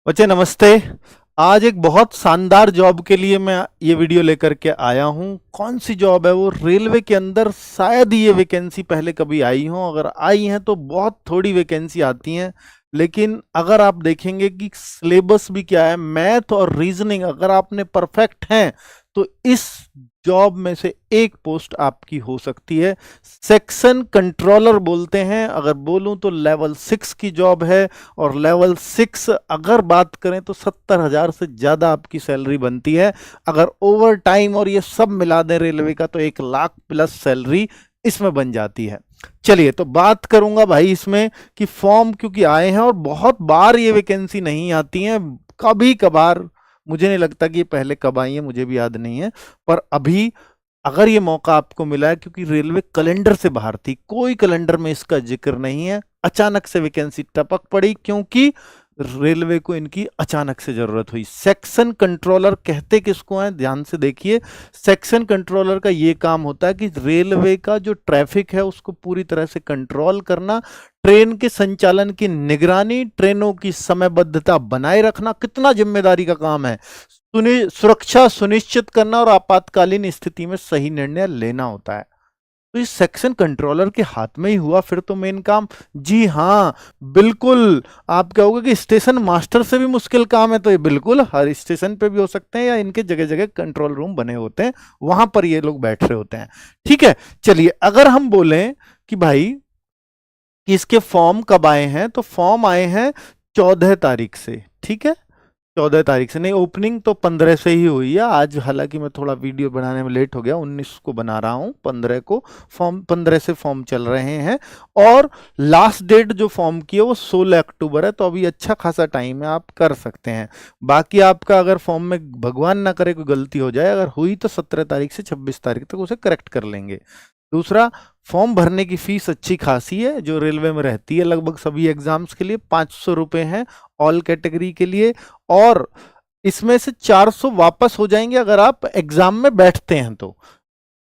बच्चे नमस्ते। आज एक बहुत शानदार जॉब के लिए मैं ये वीडियो लेकर के आया हूँ। कौन सी जॉब है वो? रेलवे के अंदर शायद ये वैकेंसी पहले कभी आई हो, अगर आई हैं तो बहुत थोड़ी वैकेंसी आती हैं। लेकिन अगर आप देखेंगे कि सिलेबस भी क्या है, मैथ और रीजनिंग अगर आपने परफेक्ट हैं तो इस जॉब में से एक पोस्ट आपकी हो सकती है। सेक्शन कंट्रोलर बोलते हैं, अगर बोलूं तो लेवल 6 की जॉब है। और लेवल 6 अगर बात करें तो 70,000 से ज़्यादा आपकी सैलरी बनती है। अगर ओवर टाइम और ये सब मिला दें रेलवे का तो 1 लाख प्लस सैलरी इसमें बन जाती है। चलिए तो बात करूंगा भाई इसमें कि फॉर्म क्योंकि आए हैं और बहुत बार ये वैकेंसी नहीं आती हैं, कभी कभार। मुझे नहीं लगता कि ये पहले कब आई है, मुझे भी याद नहीं है। पर अभी अगर ये मौका आपको मिला है, क्योंकि रेलवे कैलेंडर से बाहर थी, कोई कैलेंडर में इसका जिक्र नहीं है, अचानक से वैकेंसी टपक पड़ी क्योंकि रेलवे को इनकी अचानक से जरूरत हुई। सेक्शन कंट्रोलर कहते किसको है, ध्यान से देखिए। सेक्शन कंट्रोलर का ये काम होता है कि रेलवे का जो ट्रैफिक है उसको पूरी तरह से कंट्रोल करना, ट्रेन के संचालन की निगरानी, ट्रेनों की समयबद्धता बनाए रखना। कितना जिम्मेदारी का काम है। सुरक्षा सुनिश्चित करना और आपातकालीन स्थिति में सही निर्णय लेना होता है। तो इस सेक्शन कंट्रोलर के हाथ में ही हुआ फिर तो मेन काम। जी हाँ, बिल्कुल। आप कहोगे कि स्टेशन मास्टर से भी मुश्किल काम है, तो ये बिल्कुल हर स्टेशन पे भी हो सकते हैं या इनके जगह जगह कंट्रोल रूम बने होते हैं, वहां पर ये लोग बैठ रहे होते हैं। ठीक है, चलिए अगर हम बोलें कि भाई कि इसके फॉर्म कब आए हैं, तो फॉर्म आए हैं 14 तारीख से। ठीक है, 14 तारीख से नहीं, ओपनिंग तो 15 से ही हुई है। आज हालांकि मैं थोड़ा वीडियो बनाने में लेट हो गया, 19 को बना रहा हूँ, 15 को फॉर्म, 15 से फॉर्म चल रहे हैं। और लास्ट डेट जो फॉर्म की है वो 16 अक्टूबर है, तो अभी अच्छा खासा टाइम है, आप कर सकते हैं। बाकी आपका अगर फॉर्म में भगवान ना करे कोई गलती हो जाए, अगर हुई तो 17 तारीख से 26 तारीख तक उसे करेक्ट कर लेंगे। दूसरा, फॉर्म भरने की फीस अच्छी खासी है जो रेलवे में रहती है लगभग सभी एग्जाम्स के लिए, 500 रुपये हैं ऑल कैटेगरी के लिए। और इसमें से 400 वापस हो जाएंगे अगर आप एग्जाम में बैठते हैं तो।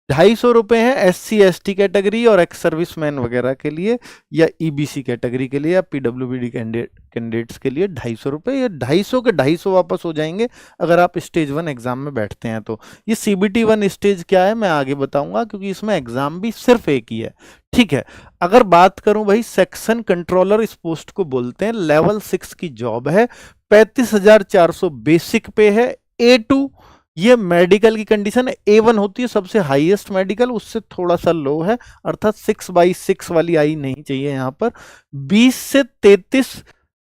250 रुपये हैं SC ST कैटेगरी और एक्स सर्विसमैन वगैरह के लिए, या EBC कैटेगरी के लिए, या PWBD कैंडिडेट्स के लिए 250 रुपये। ये 250 के 250 वापस हो जाएंगे अगर आप स्टेज 1 एग्जाम में बैठते हैं तो। ये CBT 1 स्टेज क्या है मैं आगे बताऊंगा, क्योंकि इसमें एग्जाम भी सिर्फ एक ही है। ठीक है, अगर बात करूं भाई, सेक्शन कंट्रोलर इस पोस्ट को बोलते हैं, लेवल 6 की जॉब है, 35,400 बेसिक पे है। A2 ये मेडिकल की कंडीशन है, A1 होती है सबसे हाईएस्ट मेडिकल, उससे थोड़ा सा लो है, अर्थात 6/6 वाली आई नहीं चाहिए यहां पर। 20 से 33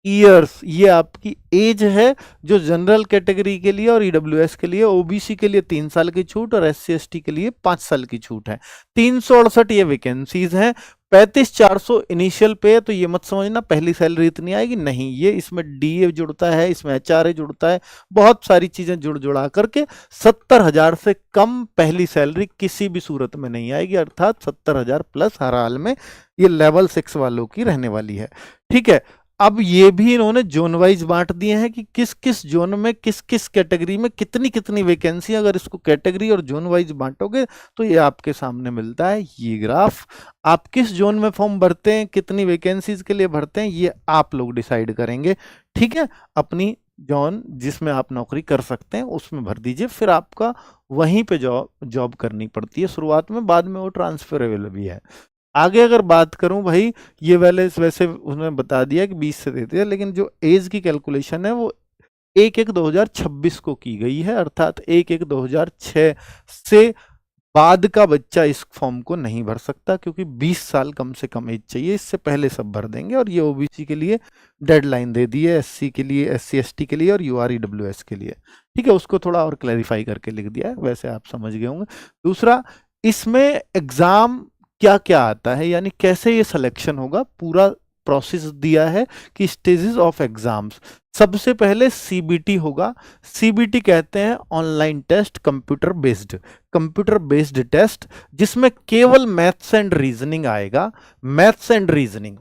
ईयर्स ये आपकी एज है, जो जनरल कैटेगरी के लिए और EWS के लिए, OBC के लिए 3 साल की छूट और SC ST के लिए 5 साल की छूट है। 368 ये वैकेंसीज हैं। 35,400 इनिशियल पे है, तो ये मत समझना पहली सैलरी इतनी आएगी, नहीं। ये इसमें DA जुड़ता है, इसमें HRA जुड़ता है, बहुत सारी चीजें जुड़ जुड़ा करके 70,000 से कम पहली सैलरी किसी भी सूरत में नहीं आएगी, अर्थात 70,000 प्लस हर हाल में ये लेवल 6 वालों की रहने वाली है। ठीक है, अब ये भी इन्होंने जोन वाइज बांट दिए हैं कि किस किस जोन में किस किस कैटेगरी में कितनी कितनी वैकेंसी। अगर इसको कैटेगरी और जोन वाइज बांटोगे तो ये आपके सामने मिलता है ये ग्राफ। आप किस जोन में फॉर्म भरते हैं, कितनी वैकेंसीज के लिए भरते हैं, ये आप लोग डिसाइड करेंगे। ठीक है, अपनी जोन जिसमें आप नौकरी कर सकते हैं उसमें भर दीजिए, फिर आपका वहीं पे जॉब करनी पड़ती है शुरुआत में, बाद में वो ट्रांसफरेबल भी है। आगे अगर बात करूं भाई, ये वैसे उसने बता दिया कि 20 से देते हैं, लेकिन जो एज की कैलकुलेशन है वो 1/1/2026 को की गई है, अर्थात 1/1/2006 से बाद का बच्चा इस फॉर्म को नहीं भर सकता, क्योंकि 20 साल कम से कम एज चाहिए, इससे पहले सब भर देंगे। और ये OBC के लिए डेडलाइन दे दी है, SC के लिए, SC ST के लिए और UR EWS के लिए। ठीक है, उसको थोड़ा और क्लैरिफाई करके लिख दिया है, वैसे आप समझ गए होंगे। दूसरा, इसमें एग्जाम क्या क्या आता है, यानी कैसे ये सिलेक्शन होगा, पूरा प्रोसेस दिया है कि स्टेजेस ऑफ एग्जाम्स। सबसे पहले CBT होगा। CBT कहते हैं online test, computer based test, जिसमें केवल मैथ्स एंड रीजनिंग आएगा। मैथ्स एंड रीजनिंग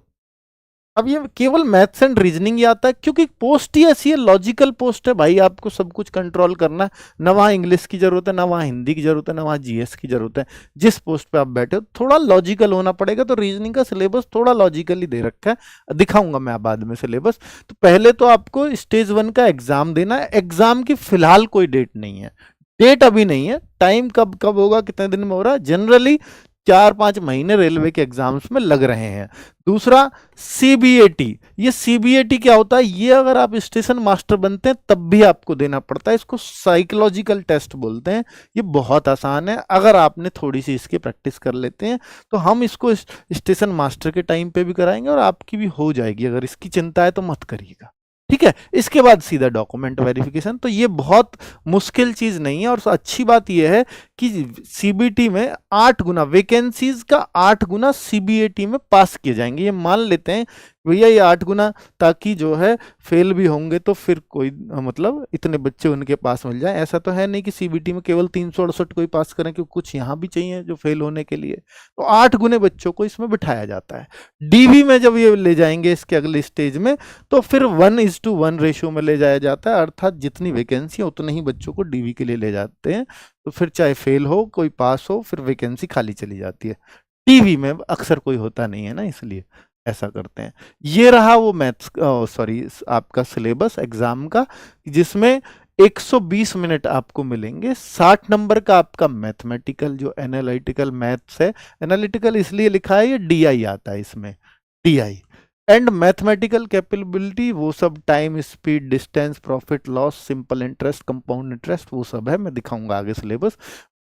अब ये केवल मैथ्स एंड रीजनिंग ही आता है, क्योंकि पोस्ट ही ऐसी है, लॉजिकल पोस्ट है भाई, आपको सब कुछ कंट्रोल करना है, ना वहाँ इंग्लिश की जरूरत है, ना वहाँ हिंदी की जरूरत है, ना वहाँ जीएस की जरूरत है। जिस पोस्ट पे आप बैठे हो थोड़ा लॉजिकल होना पड़ेगा, तो रीजनिंग का सिलेबस थोड़ा लॉजिकली दे रखा है, दिखाऊंगा मैं बाद में सिलेबस। तो पहले तो आपको स्टेज 1 का एग्जाम देना है। एग्जाम की फिलहाल कोई डेट नहीं है, डेट अभी नहीं है, टाइम कब कब होगा, कितने दिन में हो रहा है, जनरली 4-5 महीने रेलवे के एग्जाम्स में लग रहे हैं। दूसरा सीबीएटी, ये सीबीएटी क्या होता है, ये अगर आप स्टेशन मास्टर बनते हैं तब भी आपको देना पड़ता है, इसको साइकोलॉजिकल टेस्ट बोलते हैं। ये बहुत आसान है, अगर आपने थोड़ी सी इसकी प्रैक्टिस कर लेते हैं तो हम इसको स्टेशन मास्टर के टाइम पे भी कराएंगे और आपकी भी हो जाएगी। अगर इसकी चिंता है तो मत करिएगा, ठीक है। इसके बाद सीधा डॉक्यूमेंट वेरिफिकेशन, तो ये बहुत मुश्किल चीज नहीं है। और अच्छी बात यह है कि सीबीटी में 8 गुना वैकेंसीज का 8 गुना सीबीएटी में पास किए जाएंगे। ये मान लेते हैं भैया ये 8 गुना, ताकि जो है फेल भी होंगे तो फिर कोई मतलब इतने बच्चे उनके पास मिल जाए। ऐसा तो है नहीं कि सीबीटी में केवल 368 कोई पास करें, क्योंकि कुछ यहाँ भी चाहिए जो फेल होने के लिए। तो 8 गुने बच्चों को इसमें बिठाया जाता है। डीवी में जब ये ले जाएंगे इसके अगले स्टेज में, तो फिर 1:1 रेशियो में ले जाया जाता है, अर्थात जितनी वैकेंसी है उतने ही बच्चों को डीवी के लिए ले जाते हैं। तो फिर चाहे फेल हो कोई पास हो, फिर वैकेंसी खाली चली जाती है। टीवी में अक्सर कोई होता नहीं है ना, इसलिए ऐसा करते हैं। ये रहा वो मैथ्स सॉरी आपका सिलेबस एग्जाम का, जिसमें 120 मिनट आपको मिलेंगे। 60 नंबर का आपका मैथमेटिकल, जो एनालिटिकल मैथ्स है, एनालिटिकल इसलिए लिखा है, ये डीआई आता है इसमें, डीआई एंड मैथमेटिकल कैपेबिलिटी, वो सब time, speed, distance, profit loss, simple interest, compound interest, वो सब है, मैं दिखाऊंगा आगे सिलेबस।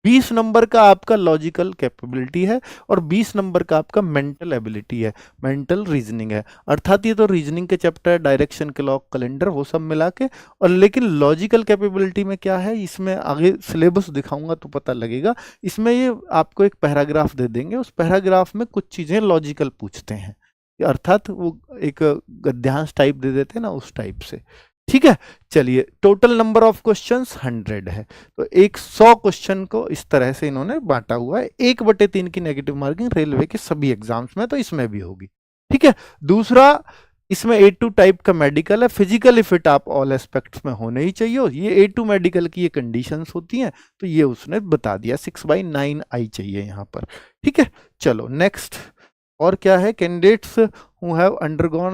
20 नंबर का आपका लॉजिकल कैपेबिलिटी है और 20 नंबर का आपका मेंटल एबिलिटी है, मेंटल रीजनिंग है। अर्थात ये तो रीजनिंग के चैप्टर, डायरेक्शन क्लॉक, कैलेंडर, वो सब मिला के। और लेकिन लॉजिकल कैपेबिलिटी में क्या है, इसमें आगे सिलेबस दिखाऊंगा तो पता लगेगा। इसमें ये आपको एक पैराग्राफ दे देंगे, उस पैराग्राफ में कुछ चीजें लॉजिकल पूछते हैं, अर्थात वो एक गद्यांश टाइप दे देते हैं ना, उस टाइप से, ठीक है। चलिए, टोटल नंबर ऑफ क्वेश्चंस 100 है, तो 100 क्वेश्चन को इस तरह से इन्होंने बांटा हुआ है। 1/3 की नेगेटिव मार्किंग रेलवे के सभी एग्जाम्स में, तो इसमें भी होगी, ठीक है। दूसरा, इसमें A2 टाइप का मेडिकल है, फिजिकली फिट आप ऑल एस्पेक्ट्स में होने ही चाहिए। ये A2 मेडिकल की ये कंडीशंस होती हैं, तो ये उसने बता दिया, 6/9 आई चाहिए यहाँ पर, ठीक है। चलो नेक्स्ट, और क्या है, candidates who have undergone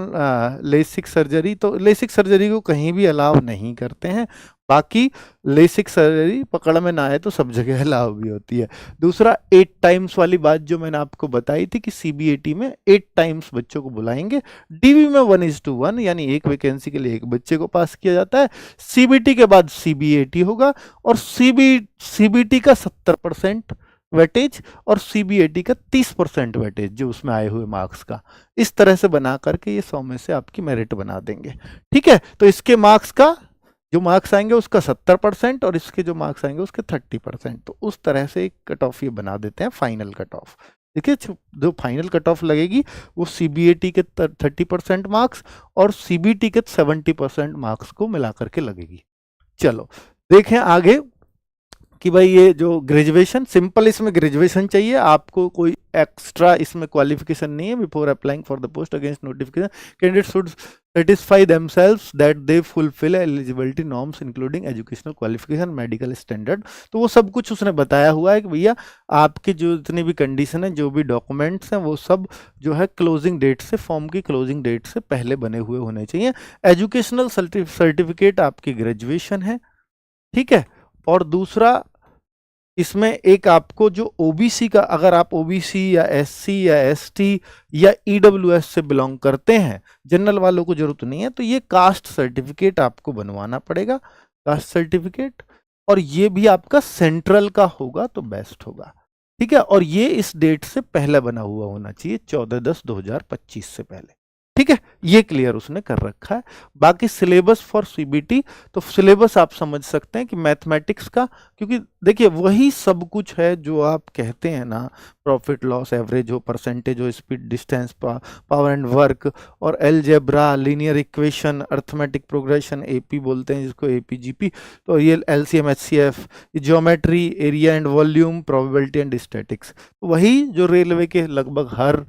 LASIK surgery, तो लेसिक सर्जरी को कहीं भी अलाउ नहीं करते हैं, बाकी लेसिक सर्जरी पकड़ में ना आए तो सब जगह अलाउ भी होती है। दूसरा, 8 टाइम्स वाली बात जो मैंने आपको बताई थी कि सीबीएटी में 8 टाइम्स बच्चों को बुलाएंगे। डीवी में 1:1, यानी एक वैकेंसी के लिए एक बच्चे को पास किया जाता है। सीबीटी के बाद सीबीएटी होगा, और सीबीटी का 70% वेटेज और सीबीएटी का 30% वेटेज, जो उसमें आए हुए मार्क्स का, इस तरह से बना करके ये 100 में से आपकी मेरिट बना देंगे, ठीक है। तो इसके मार्क्स का जो मार्क्स आएंगे उसका 70% और इसके जो मार्क्स आएंगे उसके 30%, तो उस तरह से एक कट ऑफ ये बना देते हैं, फाइनल कट ऑफ। देखिए, जो फाइनल कट ऑफ लगेगी वो सीबीएटी के 30% मार्क्स और सीबीटी के 70% मार्क्स को मिला करके लगेगी। चलो देखें आगे कि भाई ये जो ग्रेजुएशन, सिंपल इसमें ग्रेजुएशन चाहिए आपको, कोई एक्स्ट्रा इसमें क्वालिफिकेशन नहीं है। Before applying for the post against notification, candidate should satisfy themselves that they fulfill eligibility norms including educational qualification, medical standard। तो वो सब कुछ उसने बताया हुआ है कि भैया आपके जो जितनी भी कंडीशन है, जो भी डॉक्यूमेंट्स हैं, वो सब जो है क्लोजिंग डेट से, फॉर्म की क्लोजिंग डेट से पहले बने हुए होने चाहिए। एजुकेशनल सर्टिफिकेट आपकी ग्रेजुएशन है, ठीक है। और दूसरा, इसमें एक आपको जो ओबीसी का, अगर आप ओबीसी या एससी या एसटी या ईडब्ल्यूएस से बिलोंग करते हैं, जनरल वालों को जरूरत नहीं है, तो ये कास्ट सर्टिफिकेट आपको बनवाना पड़ेगा, कास्ट सर्टिफिकेट। और ये भी आपका सेंट्रल का होगा तो बेस्ट होगा, ठीक है। और ये इस डेट से पहले बना हुआ होना चाहिए, 14/10/2025 से पहले, ठीक है। ये क्लियर उसने कर रखा है। बाकी सिलेबस फॉर सीबीटी, तो सिलेबस आप समझ सकते हैं कि मैथमेटिक्स का, क्योंकि देखिए वही सब कुछ है जो आप कहते हैं ना, प्रॉफिट लॉस, एवरेज हो, परसेंटेज हो, speed, distance, power and work, और algebra, linear equation, arithmetic progression, AP बोलते हैं जिसको, एपीजीपी, तो ये LCM, HCF, geometry, area and volume, probability and statics, वही जो रेलवे के लगभग हर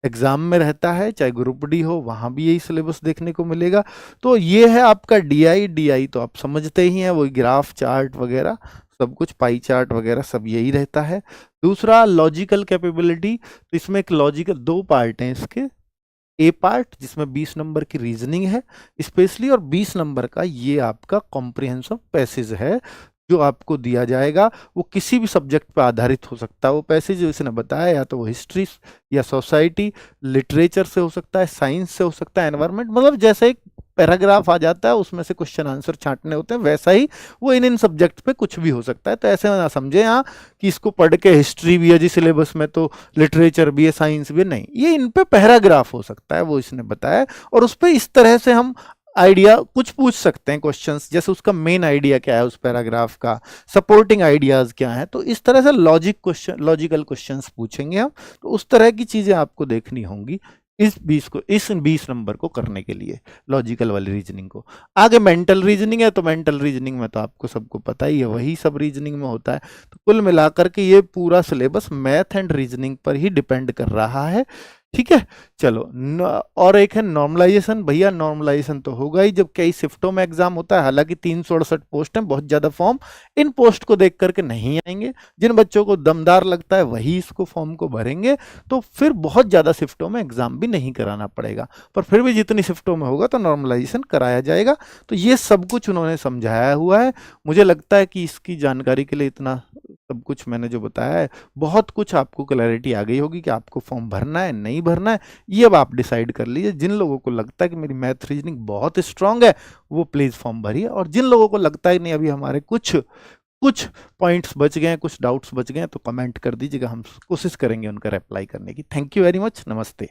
एग्जाम में रहता है, चाहे ग्रुप डी हो वहाँ भी यही सिलेबस देखने को मिलेगा। तो ये है आपका डीआई। डीआई तो आप समझते ही हैं, वही ग्राफ चार्ट वगैरह सब कुछ, पाई चार्ट वगैरह सब यही रहता है। दूसरा लॉजिकल कैपेबिलिटी, तो इसमें एक लॉजिकल, दो पार्ट हैं इसके। ए पार्ट जिसमें 20 नंबर की रीजनिंग है स्पेशली, और 20 नंबर का ये आपका कॉम्प्रिहेंसिव पैसेज है जो आपको दिया जाएगा। वो किसी भी सब्जेक्ट पर आधारित हो सकता है वो पैसेज जो इसने बताया, या तो वो हिस्ट्री या सोसाइटी, लिटरेचर से हो सकता है, साइंस से हो सकता है, एनवायरनमेंट, मतलब जैसे एक पैराग्राफ आ जाता है उसमें से क्वेश्चन आंसर छांटने होते हैं, वैसा ही वो इन सब्जेक्ट पे कुछ भी हो सकता है। तो ऐसे ना समझे यहाँ कि इसको पढ़ के हिस्ट्री भी है जी सिलेबस में, तो लिटरेचर भी है, साइंस भी है, नहीं, ये इन पे पैराग्राफ हो सकता है, वो इसने बताया। और उस पर इस तरह से हम आइडिया कुछ पूछ सकते हैं क्वेश्चंस, जैसे उसका मेन आइडिया क्या है उस पैराग्राफ का, सपोर्टिंग आइडियाज क्या है, तो इस तरह से लॉजिकल क्वेश्चंस पूछेंगे हम। तो उस तरह की चीजें आपको देखनी होंगी इस 20 नंबर को करने के लिए, लॉजिकल वाली रीजनिंग को। आगे मेंटल रीजनिंग है, तो मेंटल रीजनिंग में तो आपको सबको पता ही है, वही सब रीजनिंग में होता है। तो कुल मिलाकर के ये पूरा सिलेबस मैथ एंड रीजनिंग पर ही डिपेंड कर रहा है। ठीक है, चलो और एक है नॉर्मलाइजेशन। भैया नॉर्मलाइजेशन तो होगा ही जब कई शिफ्टों में एग्जाम होता है, हालांकि 368 पोस्ट हैं, बहुत ज्यादा फॉर्म इन पोस्ट को देख करके नहीं आएंगे। जिन बच्चों को दमदार लगता है वही इसको फॉर्म को भरेंगे, तो फिर बहुत ज्यादा शिफ्टों में एग्जाम भी नहीं कराना पड़ेगा। पर फिर भी जितनी शिफ्टों में होगा तो नॉर्मलाइजेशन कराया जाएगा। तो ये सब कुछ उन्होंने समझाया हुआ है। मुझे लगता है कि इसकी जानकारी के लिए इतना सब कुछ मैंने जो बताया है, बहुत कुछ आपको क्लैरिटी आ गई होगी कि आपको फॉर्म भरना है नहीं भरना है, ये अब आप डिसाइड कर लीजिए। जिन लोगों को लगता है कि मेरी मैथ रीजनिंग बहुत स्ट्रांग है वो प्लीज फॉर्म भरिए, और जिन लोगों को लगता है नहीं अभी हमारे कुछ कुछ पॉइंट्स बच गए हैं, कुछ डाउट्स बच गए हैं, तो कमेंट कर दीजिएगा, हम कोशिश करेंगे उनका रिप्लाई करने की। थैंक यू वेरी मच, नमस्ते।